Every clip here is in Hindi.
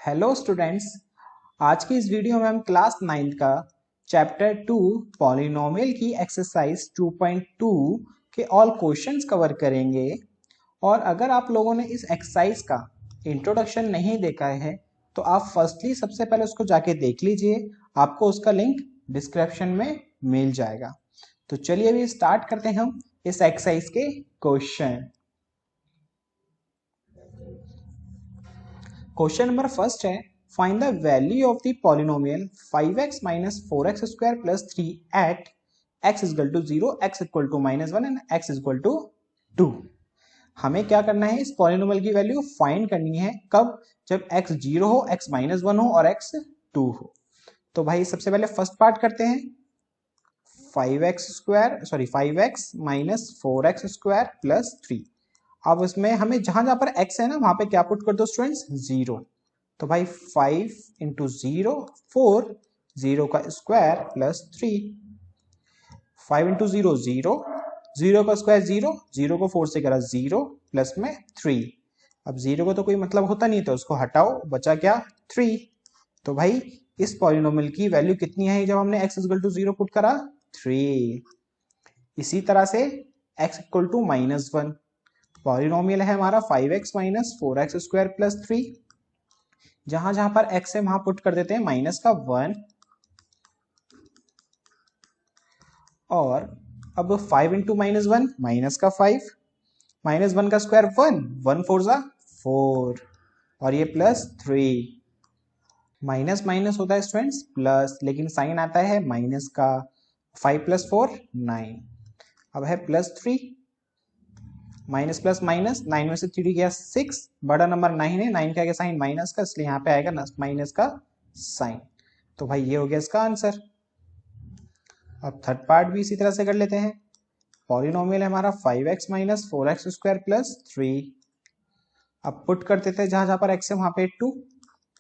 Hello students. आज की इस वीडियो में हम क्लास 9 का चैप्टर 2 पॉलिनोमियल की एक्सरसाइज 2.2 के ऑल क्वेश्चंस कवर करेंगे। और अगर आप लोगों ने इस एक्सरसाइज का इंट्रोडक्शन नहीं देखा है तो आप फर्स्टली सबसे पहले उसको जाके देख लीजिए, आपको उसका लिंक डिस्क्रिप्शन में मिल जाएगा। तो चलिए अभी स्टार्ट करते हैं हम इस एक्सरसाइज के क्वेश्चन। क्वेश्चन नंबर फर्स्ट है, find the value of the polynomial 5x minus 4x square plus 3 at x is equal to 0, x equal to -1 and x is equal to 2। हमें क्या करना है, इस पॉलिनोमियल की वैल्यू फाइंड करनी है। कब? जब x 0 हो, x -1 हो और x 2 हो। तो भाई सबसे पहले फर्स्ट पार्ट करते हैं। 5x minus 4x square plus 3। अब उसमें हमें जहां जहां पर x है ना, वहां पे क्या पुट कर दो स्टूडेंट्स? 0। तो भाई 5 इंटू 0 4, 0 का स्क्वायर प्लस 3। 5 इंटू 0 0, 0 का स्क्वायर 0, 0 को 4 से करा 0 प्लस में 3। अब 0 को तो कोई मतलब होता नहीं, तो उसको हटाओ, बचा क्या? 3। तो भाई इस पॉलिनोमियल की वैल्यू कितनी है जब हमने x इक्वल टू 0 पुट करा? 3। इसी तरह से x इक्वल टू -1, पॉलिनोमियल है हमारा 5x minus 4x square plus 3। जहां जहां पर x है वहां पुट कर देते हैं माइनस का 1। और अब 5 इंटू -1 माइनस का 5, -1 का स्क्वायर 1, 1 4 जा 4 और ये प्लस 3। माइनस माइनस होता है स्टूडेंट्स प्लस, लेकिन साइन आता है माइनस का। 5 प्लस 4 9। अब है प्लस 3, माइनस प्लस माइनस, 9 में से 3 गया 6, बड़ा नंबर 9 है, 9 का साइन माइनस का, इसलिए यहाँ पे आएगा माइनस का साइन। तो भाई ये हो गया इसका आंसर। अब थर्ड पार्ट भी इसी तरह से कर लेते हैं। पॉलिनोमियल है हमारा 5x minus 4x square plus 3। अब पुट कर देते हैं जहां जहां पर x है वहां पे 2।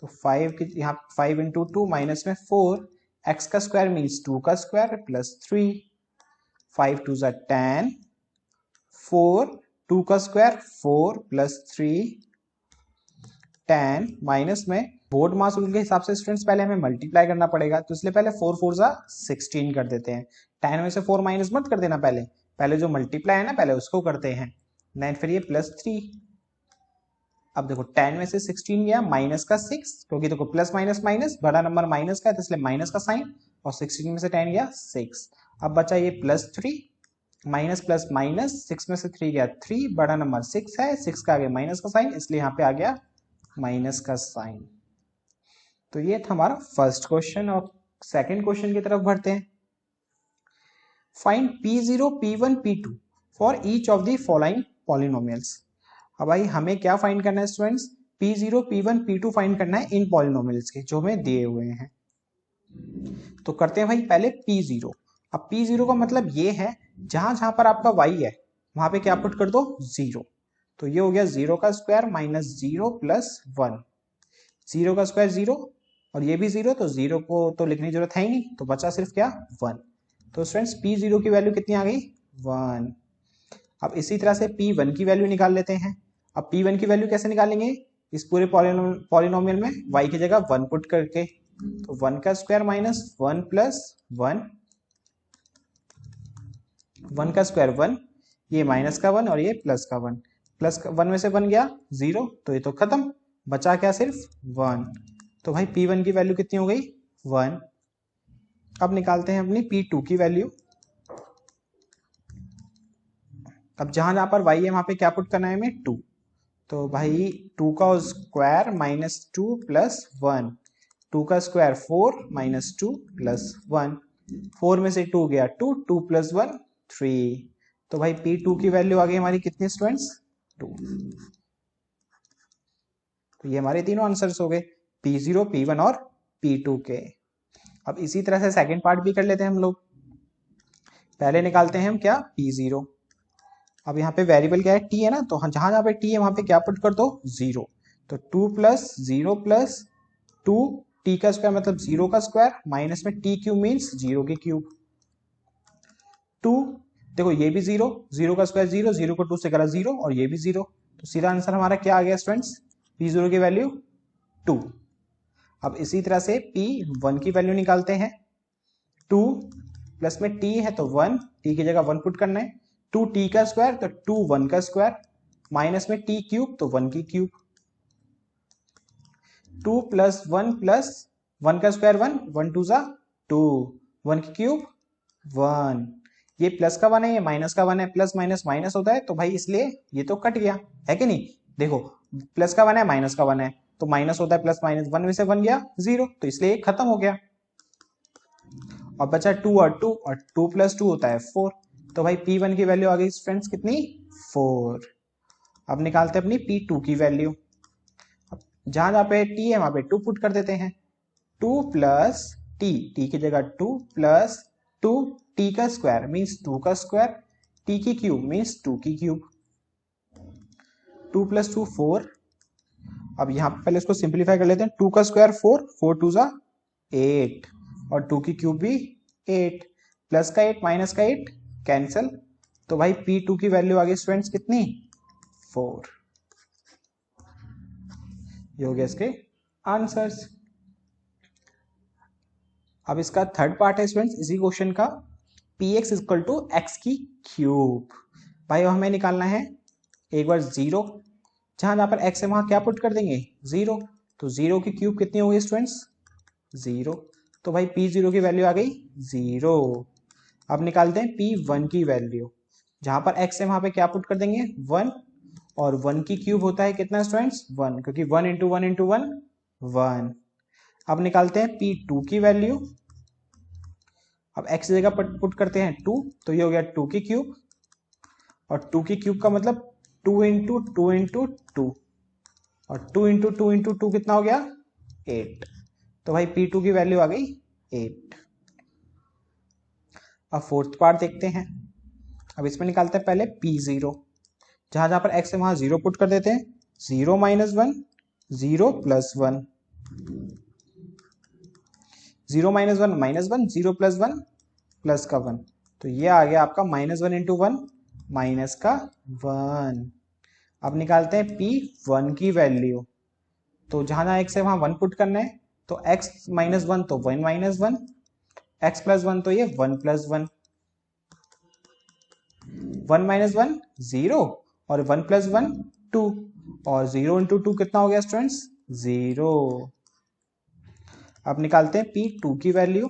तो 5 की यहाँ 5 इंटू 2 माइनस में 4, x का स्क्वायर मीन्स 2 का स्क्वायर प्लस 3। 5 2 जा 10, 4, 2 का स्क्वायर 4 प्लस 3, 10 माइनस में बोर्ड मास रूल के हिसाब से स्टूडेंट्स पहले हमें मल्टीप्लाई करना पड़ेगा, तो इसलिए पहले 4 4 जा 16 कर देते हैं। 10 में से 4 माइनस मत कर देना, पहले पहले जो मल्टीप्लाई है ना पहले उसको करते हैं। 9 फिर ये प्लस 3। अब देखो 10 में से 16 गया माइनस का 6, क्योंकि देखो प्लस माइनस माइनस, बड़ा नंबर माइनस का है तो इसलिए माइनस का साइन, और 16 में से 10 गया 6। अब बचा ये प्लस 3, माइनस प्लस माइनस, 6 में से 3 गया 3, बड़ा नंबर 6 है, 6 का आगे माइनस का साइन, इसलिए यहाँ पे आ गया माइनस का साइन। तो ये था हमारा फर्स्ट क्वेश्चन। और सेकंड क्वेश्चन की तरफ बढ़ते हैं। Find P0, P1, P2 for each of the following polynomials. अब भाई हमें क्या फाइंड करना है students? P0, P1, P2 find करना है इन पॉलिनोमियल्स के जो हमें दिए हुए हैं। तो करते हैं भाई पहले P0। अब P0 का मतलब ये है जहां जहां पर आपका y है वहां पे क्या पुट कर दो? 0। तो ये हो गया 0 का स्क्वायर माइनस 0 प्लस 1। 0 का स्क्वायर 0 और ये भी 0, तो 0 को तो लिखने की जरूरत है ही नहीं, तो बचा सिर्फ क्या? 1। तो स्टूडेंट्स P0 की वैल्यू कितनी आ गई? 1। अब इसी तरह से P1 की वैल्यू निकाल लेते हैं। अब P1 की वैल्यू कैसे निकालेंगे? इस पूरे पॉलिनोमियल में y की जगह 1 पुट करके, तो 1 का स्क्वायर माइनस 1 प्लस 1, 1 का स्क्वायर 1, ये माइनस का 1 और ये प्लस का 1, प्लस 1 में से 1 गया 0, तो ये तो खत्म, बचा क्या? सिर्फ 1। तो भाई P1 की वैल्यू कितनी हो गई? 1। अब निकालते हैं अपनी P2 की वैल्यू। अब जहां जहां पर y है वहां पे क्या पुट करना है हमें? 2। तो भाई 2 का स्क्वायर माइनस 2 प्लस 1, 2 का स्क्वायर 4 माइनस 2 प्लस 1, 4 में से 2 गया 2, 2 प्लस 1 3। तो भाई P2 की वैल्यू आ गई हमारी कितनी स्टूडेंट्स? 2। तो ये हमारे तीनों आंसर्स हो गए, P0, P1 और P2 के। अब इसी तरह से सेकंड पार्ट भी कर लेते हैं हम लोग। पहले निकालते हैं हम क्या? P0। अब यहाँ पे वेरिएबल क्या है? t है ना, तो जहां जहां पे t है वहां पे क्या पुट कर दो? 0। तो 2 प्लस 0 प्लस 2, t का स्क्वायर मतलब 0 का स्क्वायर, माइनस में t क्यूब मीन्स 0 के क्यूब। 2, देखो ये भी 0, 0 का स्क्वायर 0, 0 को 2 से करा 0 और ये भी 0, तो सीधा आंसर हमारा क्या आ गया स्टूडेंट्स? P0 की वैल्यू 2। अब इसी तरह से p 1 की वैल्यू निकालते हैं। 2 प्लस में t है तो 1, t की जगह 1 पुट करना है। 2t का स्क्वायर तो 2 1 का स्क्वायर, माइनस में t क्यूब तो 1 की क्यूब। 2 प्लस 1 का स्क्वायर 1, 1 2 जा 2, 1 की क्यूब 1। ये प्लस का 1 है, ये माइनस का 1 है, प्लस माइनस माइनस होता है तो भाई इसलिए ये तो कट गया, है कि नहीं। देखो प्लस का 1 है, माइनस का 1 है, तो माइनस होता है प्लस माइनस, 1 में से 1 गया 0, तो इसलिए खत्म हो गया। और बचा 2 और 2, और 2 प्लस 2 होता है 4, तो भाई P1 की वैल्यू आ गई फ्रेंड्स कितनी, 4। अब निकालते हैं अपनी P2 की वैल्यू। जहां जहां पे t है वहां पे 2 पुट कर देते हैं। 2 प्लस t की जगह 2 प्लस 2, t का स्क्वायर मीन्स 2 का स्क्वायर, t की क्यूब मीन्स 2 की क्यूब। 2 प्लस 2 4। अब यहाँ पे पहले इसको सिंप्लीफाई कर लेते हैं। 2 का स्क्वायर 4, 4 2 जा 8, और 2 की क्यूब भी 8, प्लस का 8 माइनस का 8 कैंसिल, तो भाई P2 की वैल्यू आ गई स्टूडेंट्स कितनी, 4। ये हो गया इसके आंसर्स। अब इसका थर्ड पार्ट है स्टूडेंट्स इसी क्वेश्चन का, px इक्वल टू एक्स की क्यूब। भाई हमें निकालना है एक बार 0, जहां जहां पर x है वहां क्या पुट कर देंगे 0, तो 0 की क्यूब कितनी होगी स्टूडेंट्स 0, तो भाई P0 की वैल्यू आ गई 0। अब निकालते हैं P1 की वैल्यू। जहां पर x है वहां पे क्या पुट कर देंगे 1, और 1 की क्यूब होता है कितना स्टूडेंट्स 1, क्योंकि 1 इंटू 1 इंटू 1 1। अब निकालते हैं P2 की वैल्यू। अब x की जगह पुट करते हैं 2, तो ये हो गया 2 की क्यूब, और 2 की क्यूब का मतलब 2 इंटू 2 इंटू 2, और 2 इंटू 2 इंटू 2 कितना हो गया 8, तो भाई P2 की वैल्यू आ गई 8। अब फोर्थ पार्ट देखते हैं। अब इसमें निकालते हैं पहले P0। जहां जहां पर x है वहां 0 पुट कर देते हैं। 0 minus 1, 0 plus 1, 0 minus 1 minus 1, 0 plus 1 plus का 1, तो ये आ गया आपका माइनस 1 इंटू 1 माइनस का 1। अब निकालते हैं P1 की वैल्यू। तो जहां जहां x है वहां 1 पुट करना है, तो x माइनस 1 तो 1 माइनस 1, x प्लस 1 तो ये 1 प्लस 1, 1 माइनस 1 0, और 1 प्लस 1 2, और 0 इंटू 2 कितना हो गया स्टूडेंट्स 0। अब निकालते हैं P2 की वैल्यू।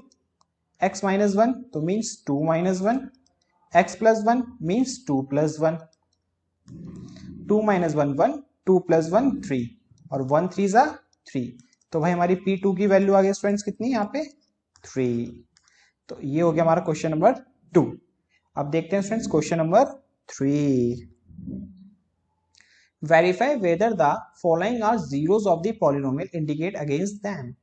x माइनस 1 तो means 2 minus 1, x plus 1 means 2 plus 1, 2 minus 1 1, 2 plus 1 3, और 1 3 जा 3, तो भाई हमारी P2 की वैल्यू आ गई स्टूडेंट्स कितनी यहाँ पे 3। तो ये हो गया हमारा क्वेश्चन नंबर 2। अब देखते हैं students question number 3। Verify whether the following are zeros of the polynomial indicate against them.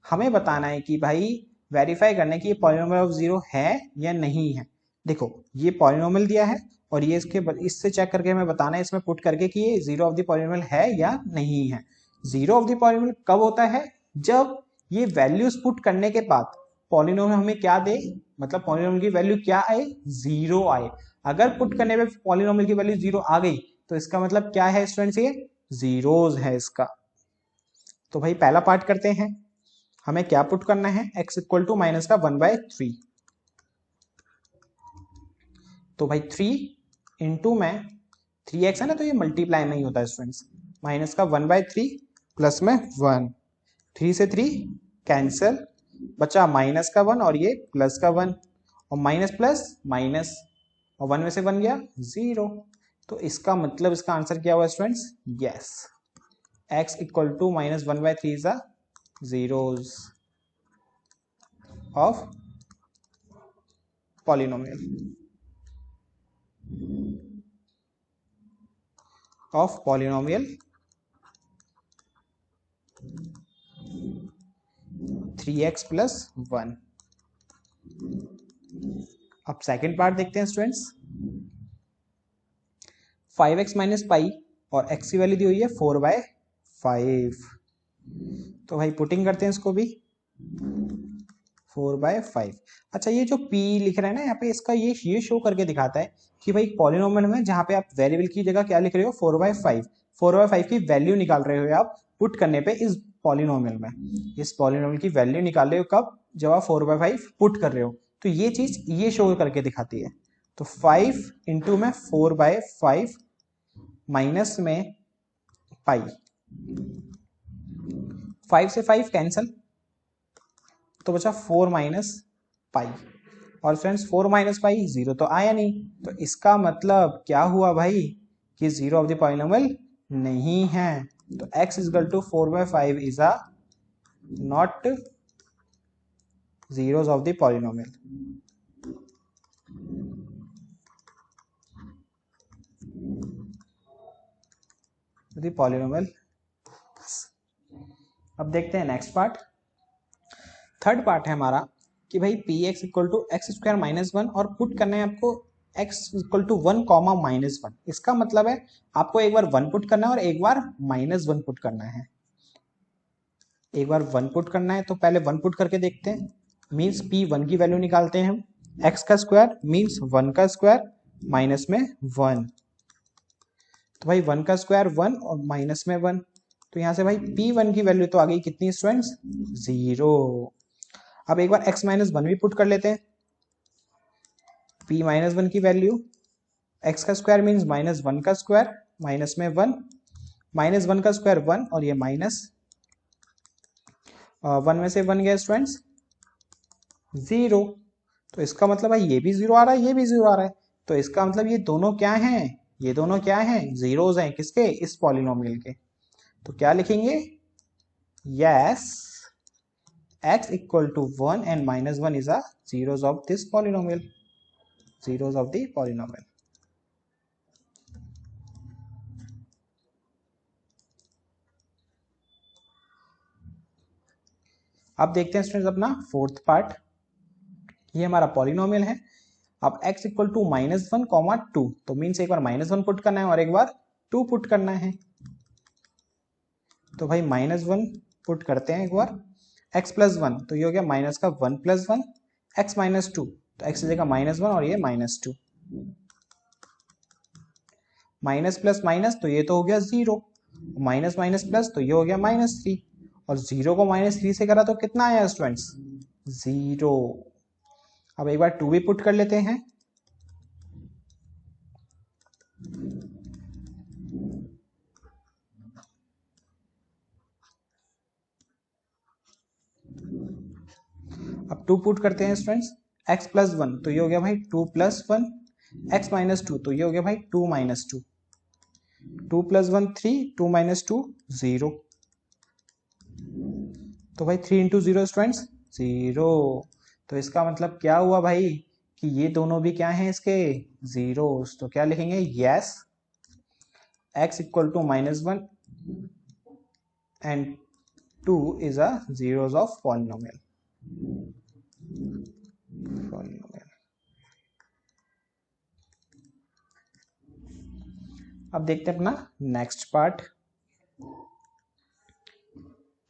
हमें बताना है कि भाई वेरीफाई करने की ये पॉलिनोमियल ऑफ जीरो है या नहीं है। देखो ये पॉलिनोमियल दिया है, और ये इससे चेक करके हमें बताना है इसमें पुट करके कि ये जीरो ऑफ द पॉलिनोमियल है या नहीं है। जीरो ऑफ द पॉलिनोमियल कब होता है, जब ये वैल्यूज पुट करने के बाद पॉलिनोमियल हमें क्या दे, मतलब पॉलिनोमियल की वैल्यू क्या आए 0 आए। अगर पुट करने पे पॉलिनोमियल की वैल्यू 0 आ गई तो इसका मतलब क्या है स्टूडेंट्स, ये जीरोज है इसका। तो भाई पहला पार्ट करते हैं। हमें क्या पुट करना है x इक्वल टू माइनस का 1/3, तो भाई 3 इंटू में 3x है ना, तो ये मल्टीप्लाई में ही होता है स्टूडेंट्स, माइनस का 1/3 प्लस में 1, 3 से 3 कैंसिल, बचा माइनस का 1 और ये प्लस का 1, और माइनस प्लस माइनस, और 1 में से 1 गया 0, तो इसका मतलब इसका आंसर क्या हुआ students, yes x equal to minus 1/3 is the zeros of polynomial three X plus 1। अब सेकेंड पार्ट देखते हैं स्टूडेंट्स। 5x माइनस पाई और x की वैल्यू दी हुई है 4/5, तो भाई पुटिंग करते हैं इसको भी 4/5। अच्छा ये जो p लिख रहे हैं ना यहाँ पे, इसका ये शो करके दिखाता है कि भाई पॉलिनोमियल में जहाँ पे आप वेरिएबल की जगह क्या लिख रहे हो 4/5 की वैल्यू निकाल रहे हो आप पुट करने पे इस पॉलिनोमियल में, इस पॉलिनोमियल की वैल्यू निकाल रहे हो कब, जब आप 4/5 पुट कर रहे हो, तो ये चीज ये शो करके दिखाती है। तो 5 इंटू में 4/5 माइनस में पाई, 5 से 5 कैंसल, तो बचा 4 माइनस पाई। और फ्रेंड्स 4 माइनस पाई 0 तो आया नहीं, तो इसका मतलब क्या हुआ भाई कि 0 ऑफ द पॉलिनोमियल नहीं है। तो x equal to 4/5 is a not zeros of the polynomial। the polynomial। अब देखते हैं नेक्स्ट पार्ट। थर्ड पार्ट है हमारा कि भाई px equal to x square minus 1 और पुट करना है आपको x इक्वल टू 1 कॉमा -1। इसका मतलब है आपको एक बार 1 पुट करना है और एक बार -1 पुट करना है। एक बार 1 पुट करना है तो पहले 1 पुट करके देखते हैं, मीन्स p1 की वैल्यू निकालते हैं हम, x का स्क्वायर मीन्स 1 का स्क्वायर माइनस में 1, तो भाई 1 का स्क्वायर 1 और माइनस में 1, तो यहां से भाई p1 की वैल्यू तो आ गई कितनी स्टूडेंट्स, 0। अब एक बार x माइनस 1 भी पुट कर लेते हैं, p माइनस 1 की वैल्यू, x का स्क्वायर मीन्स माइनस 1 का स्क्वायर माइनस में 1, माइनस 1 का स्क्वायर 1 और ये माइनस 1 में से 1 गया स्टूडेंट्स 0, तो इसका मतलब भाई ये भी 0 आ रहा है, ये भी 0 आ रहा है, तो इसका मतलब ये दोनों क्या हैं, ये दोनों क्या हैं, जीरोज हैं, किसके, इस पॉलिनोमियल के। तो क्या लिखेंगे, yes x equal to 1 and -1 is a zeros of this polynomial, zeros of the polynomial। अब देखते हैं स्टूडेंट्स अपना फोर्थ पार्ट। ये हमारा पॉलिनोमियल है। अब x इक्वल टू -1 कॉमा 2, तो मीन्स एक बार -1 पुट करना है और एक बार 2 पुट करना है। तो भाई -1 पुट करते हैं एक बार, x प्लस 1 तो ये हो गया माइनस का 1 प्लस 1, x माइनस 2 तो x की जगह -1 और ये -2, माइनस प्लस माइनस तो ये तो हो गया 0, माइनस माइनस प्लस तो ये हो गया -3, और 0 को -3 से करा तो कितना आया स्टूडेंट्स, 0। अब एक बार 2 भी पुट कर लेते हैं, अब 2 पुट करते हैं स्टूडेंट्स, x प्लस 1 तो ये हो गया भाई 2 प्लस 1, x माइनस 2 तो ये हो गया भाई 2 माइनस 2, 2 प्लस 1 3, 2 माइनस 2 0, तो भाई 3 इंटू 0 स्टूडेंट्स 0। तो इसका मतलब क्या हुआ भाई कि ये दोनों भी क्या हैं इसके, जीरोस। तो क्या लिखेंगे, yes x equal to -1 and 2 is a zeros of polynomial। अब देखते हैं अपना next part,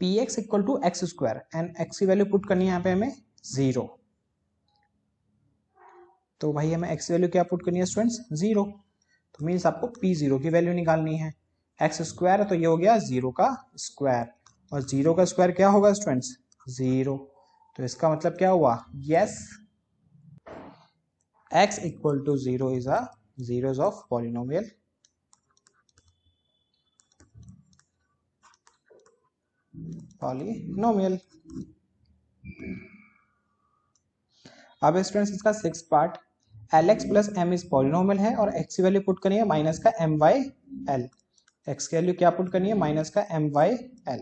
px equal to x square and x की वैल्यू पुट करनी है यहाँ पे हमें 0, तो भाई हमें x की वैल्यू क्या पुट करनी है स्टूडेंट्स, 0, तो मीन्स आपको p0 की वैल्यू निकालनी है। x स्क्वायर तो ये हो गया 0 का स्क्वायर, और 0 का स्क्वायर क्या होगा स्टूडेंट्स, 0, तो इसका मतलब क्या हुआ, yes x equal to 0 is a zeros of polynomial। Polynomial. अब स्टूडेंट्स इसका 6th part, lx plus m is polynomial है और x की वैल्यू पुट करनी है माइनस का m/l, x की वैल्यू क्या पुट करनी है, माइनस का m/l,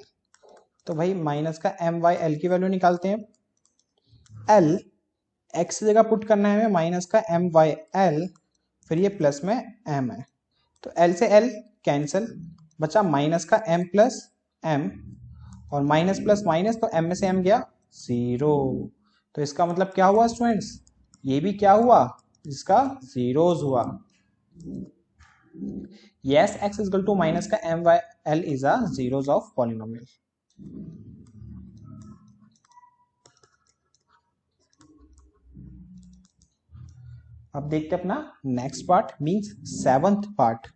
तो भाई माइनस का m/l की वैल्यू निकालते हैं, l x की जगह पुट करना है हमें माइनस का m/l, फिर ये प्लस में m है, तो l से l कैंसिल, बचा माइनस का m प्लस m, और माइनस प्लस माइनस तो m में से m गया 0, तो इसका मतलब क्या हुआ स्टूडेंट्स, ये भी क्या हुआ, इसका जीरोस हुआ। Yes x equal to minus का m/l is a zeros of polynomial। अब देखते हैं अपना next part means 7th part,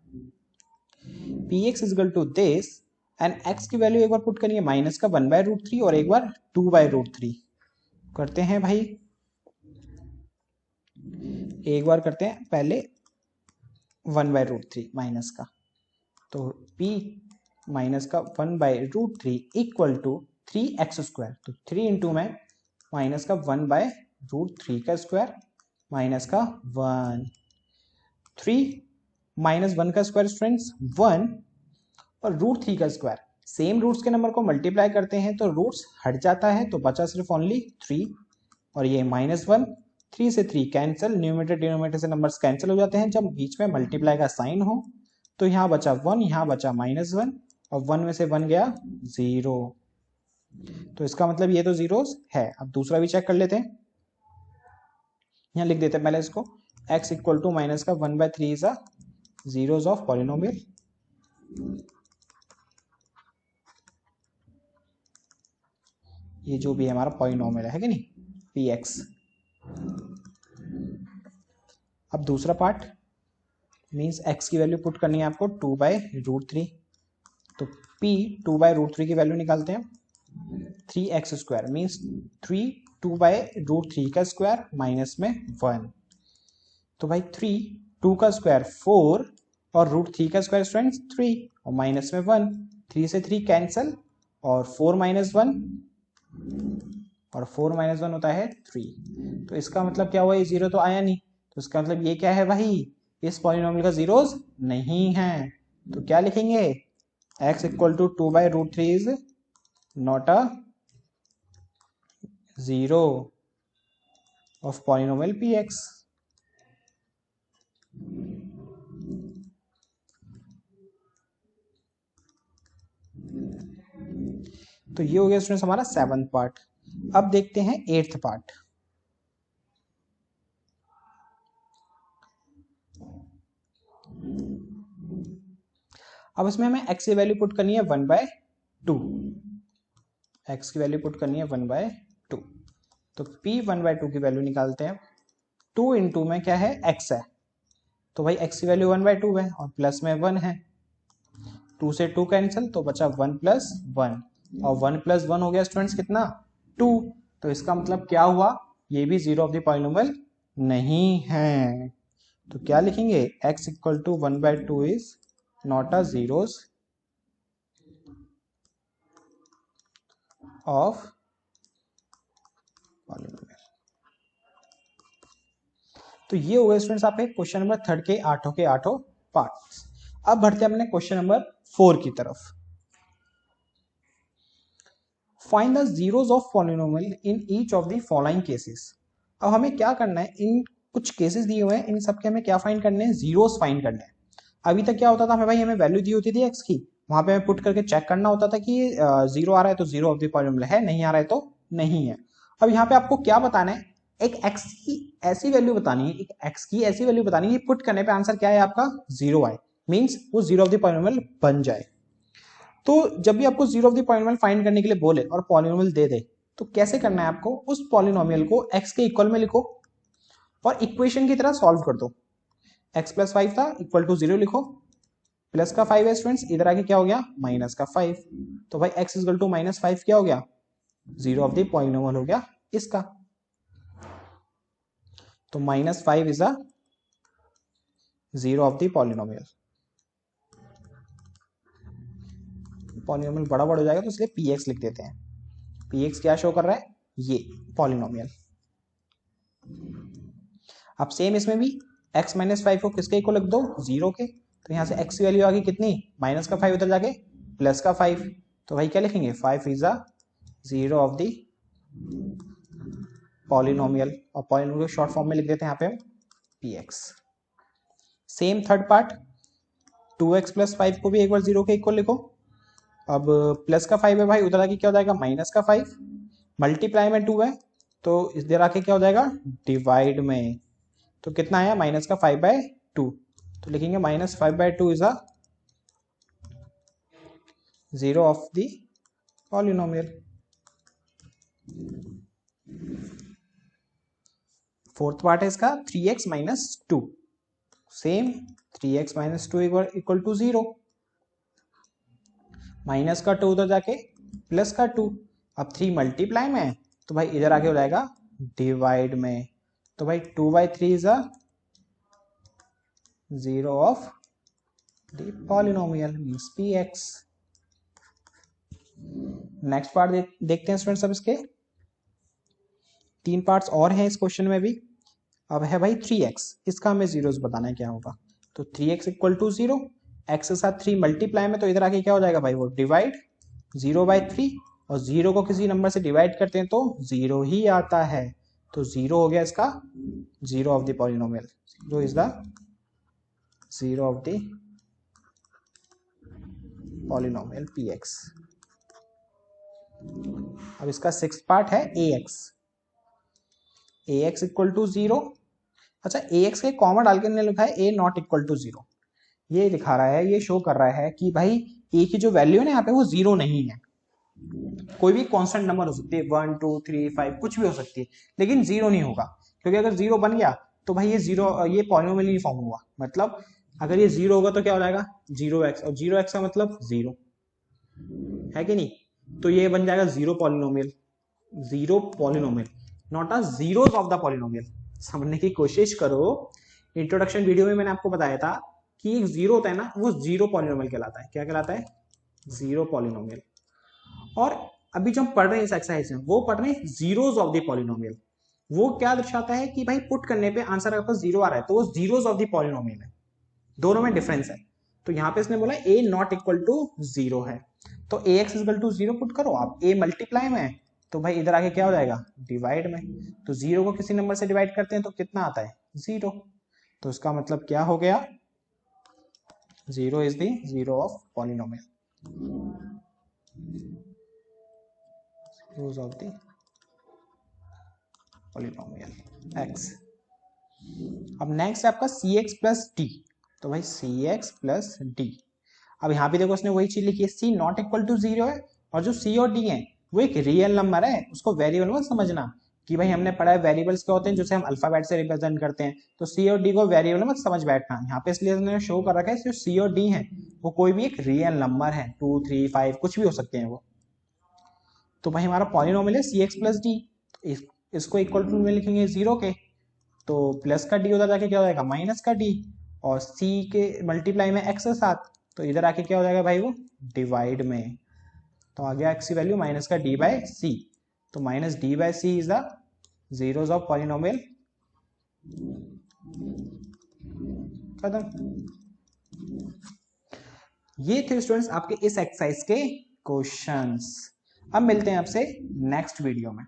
px equal to this and x की वैल्यू एक बार पुट करेंगे माइनस का 1/√3 और एक बार 2/√3 करते हैं भाई। एक बार करते हैं पहले 1/√3 माइनस का, तो p माइनस का 1/√3 इक्वल टू 3x²। तो 3 इंटू में माइनस का 1/√3 का स्क्वायर माइनस का 1, 3 माइनस 1 का स्क्वायर स्टूडेंट्स 1 और √3 का स्क्वायर। सेम रूट्स के नंबर को मल्टीप्लाई करते हैं तो रूट्स हट जाता है, तो बचा सिर्फ ओनली 3 और ये -1। 3 से 3 कैंसिल, न्यूमरेटर डिनोमिनेटर से नंबर्स कैंसिल हो जाते हैं जब बीच में मल्टीप्लाई का साइन हो। तो यहाँ बचा 1, यहाँ बचा -1 और 1 में से 1 गया 0। तो इसका मतलब ये तो जीरोस है। अब दूसरा भी चेक कर लेते हैं, यहाँ लिख देते हैं पहले इसको, x इक्वल टू माइनस का 1/3 is a zeros of polynomial. ये जो भी है हमारा पॉलिनोमियल है कि नहीं, px। अब दूसरा पार्ट मींस x की वैल्यू पुट करनी है आपको 2/√3। तो p 2/√3 की वैल्यू निकालते हैं, 3x² मींस 3 2/√3 का स्क्वायर माइनस में 1। तो भाई 3 2 का स्क्वायर 4 और √3 का स्क्वायर स्टूडेंट्स 3 और माइनस में 1, 3 से 3 कैंसिल और 4 - 1 और 4 - 1 होता है 3। तो इसका मतलब क्या हुआ, ये जीरो तो आया नहीं, तो इसका मतलब ये क्या है भाई, इस पॉलिनोमियल का जीरोस नहीं है। तो क्या लिखेंगे, x equal to 2/√3 is not a zero of polynomial px। तो ये हो गया स्टूडेंट्स हमारा 7th पार्ट। अब देखते हैं 8th पार्ट। अब इसमें हमें x की वैल्यू पुट करनी है 1/2, x की वैल्यू पुट करनी है 1/2। तो p 1/2 की वैल्यू निकालते हैं, 2 इंटू में क्या है x है, तो भाई x की वैल्यू 1/2 है और प्लस में 1 है, 2 से 2 कैंसिल तो बचा 1 + 1 और 1 + 1 हो गया स्टूडेंट्स कितना 2। तो इसका मतलब क्या हुआ, ये भी जीरो ऑफ द पॉलिनोमियल नहीं है। तो क्या लिखेंगे, x equal to 1/2 is not a zeros of polynomial. तो ये हो गए स्टूडेंट्स आपके क्वेश्चन नंबर 3 के आठों पार्ट्स। अब बढ़ते हैं अपने क्वेश्चन नंबर 4 की तरफ। Find the zeros of polynomial in each of the following cases. अब हमें क्या करना है, इन कुछ केसेस दिए हुए हैं, इन सब के हमें क्या फाइंड करने हैं, जीरोस फाइंड करने हैं। अभी तक क्या होता था, हमें भाई हमें वैल्यू दी होती थी एक्स की, वहां पे हमें पुट करके चेक करना होता था कि जीरो आ रहा है तो जीरो ऑफ द पॉलिनोमियल है, नहीं आ रहा है तो नहीं है। अब यहाँ पे आपको क्या बताना है, एक x की ऐसी वैल्यू बतानी है, एक x की ऐसी वैल्यू बतानी है, पुट करने पे आंसर क्या है आपका जीरो आए, मींस वो जीरो ऑफ द पॉलिनोमियल बन जाए। तो जब भी आपको zero of the polynomial find करने के लिए बोले और पॉलिनोमियल दे दे, तो कैसे करना है आपको, उस पॉलिनोमियल को x के इक्वल में लिखो और इक्वेशन की तरह सॉल्व कर दो। x + 5 था इक्वल टू 0 लिखो, प्लस का 5 है स्टूडेंट्स, इधर आके क्या हो गया माइनस का 5। तो भाई x इक्वल टू -5 क्या हो गया, जीरो ऑफ द पॉलिनोमियल हो गया इसका। तो -5 is a zero of the polynomial. Polynomial बड़ा हो जाएगा तो इसलिए px लिख देते हैं। px क्या शो कर रहा है, ये पॉलिनोमियल। अब सेम इसमें भी x - 5 को किसके इक्वल लिख दो, 0 के। तो यहां से x की वैल्यू आ गई कितनी, -5 उधर जाके +5। तो भाई क्या लिखेंगे, 5 is a zero of the polynomial, और पॉलिनोमियल शॉर्ट फॉर्म में लिख देते हैं यहाँ पे px। Same third part, 2x + 5 को भी एक बार 0 के इक्वल लिखो। अब प्लस का 5 है भाई, उधर आके क्या हो जाएगा -5, मल्टीप्लाई में 2 है तो इधर आके क्या हो जाएगा डिवाइड में। तो कितना आया -5/2। तो लिखेंगे -5/2 is a zero of the polynomial. Fourth part है इसका 3x - 2, same 3x - 2 equal to 0। Minus का 2 उधर जाके प्लस का 2। अब 3 मल्टीप्लाई में है तो भाई इधर आके हो जाएगा डिवाइड में। तो भाई 2/3 is a zero of the polynomial means px। Next part देखते हैं स्टूडेंट्स। अब इसके 3 पार्ट्स और हैं इस क्वेश्चन में भी। अब है भाई 3x, इसका हमें जीरोस बताना है क्या होगा। तो 3x इक्वल टू 0, x के साथ 3 मल्टीप्लाई में तो इधर आके क्या हो जाएगा भाई वो डिवाइड 0/3, और 0 को किसी नंबर से डिवाइड करते हैं तो 0 ही आता है। तो 0 हो गया इसका zero of the polynomial. Zero is the zero of the polynomial px। अब इसका 6th पार्ट है ax इक्वल टू 0। अच्छा, ax के कॉमन डाल के ने लिखा है a नॉट इक्वल टू 0। ये दिखा रहा है, ये शो कर रहा है कि भाई a की जो वैल्यू है ना यहाँ पे वो 0 नहीं है। कोई भी कांस्टेंट नंबर हो सकती है, 1 2 3 5 कुछ भी हो सकती है, लेकिन 0 नहीं होगा। क्योंकि अगर 0 बन गया तो भाई ये पॉलिनोमियल नहीं फॉर्म हुआ। मतलब अगर ये 0 होगा तो क्या हो जाएगा 0x, और 0x का मतलब 0 है कि नहीं। तो ये बन जाएगा zero polynomial not a zeros of the polynomial. समझने की कोशिश करो। इंट्रोडक्शन वीडियो में मैंने आपको बताया था कि एक जीरो होता है ना, वो जीरो पॉलिनोमियल कहलाता है। क्या कहलाता है? Zero polynomial. और अभी जो हम पढ़ रहे हैं इस एक्सरसाइज में, वो पढ़ रहे हैं जीरोस ऑफ द पॉलिनोमियल। वो क्या दर्शाता है कि भाई पुट करने पे आंसर आपका 0 आ रहा है तो वो जीरोस ऑफ द पॉलिनोमियल है। दोनों में डिफरेंस है। तो यहां पे इसने बोला a नॉट इक्वल टू 0 है, तो ax इक्वल टू 0 पुट करो आप। a मल्टीप्लाई में है तो भाई इधर आके क्या हो जाएगा डिवाइड में। तो 0 को किसी नंबर से डिवाइड करते हैं तो कितना आता है 0। तो इसका मतलब क्या हो गया 0 is the zero of polynomial, zeros of the polynomial x। अब नेक्स्ट है आपका cx प्लस डी। तो भाई cx प्लस डी। अब यहाँ पे देखो उसने वही चीज लिखी है, c नॉट इक्वल टू 0 है, और जो c और d है वो एक रियल नंबर है। उसको वेरिएबल मत समझना कि भाई हमने पढ़ा है वेरिएबल्स क्या होते हैं जिसे हम अल्फाबेट से रिप्रेजेंट करते हैं। तो c और d को वेरिएबल मत समझ बैठना। यहाँ पे इसलिए उसने शो कर रखा है जो c और d है वो कोई भी एक रियल नंबर है, 2 3 5 कुछ भी हो सकते हैं वो। तो भाई हमारा पॉलिनोमियल है cx प्लस डी। इसको इक्वल टू में लिखेंगे 0 के, तो प्लस का डी उधर जाके क्या हो जाएगा माइनस का डी, और c के मल्टीप्लाई में x के साथ तो इधर आके क्या हो जाएगा भाई वो डिवाइड में। तो आ गया x की वैल्यू माइनस का d बाय सी। तो minus d by c is the zeros of polynomial. खत्म। ये थे स्टूडेंट्स आपके इस एक्सरसाइज के क्वेश्चंस। अब मिलते हैं आपसे नेक्स्ट वीडियो में।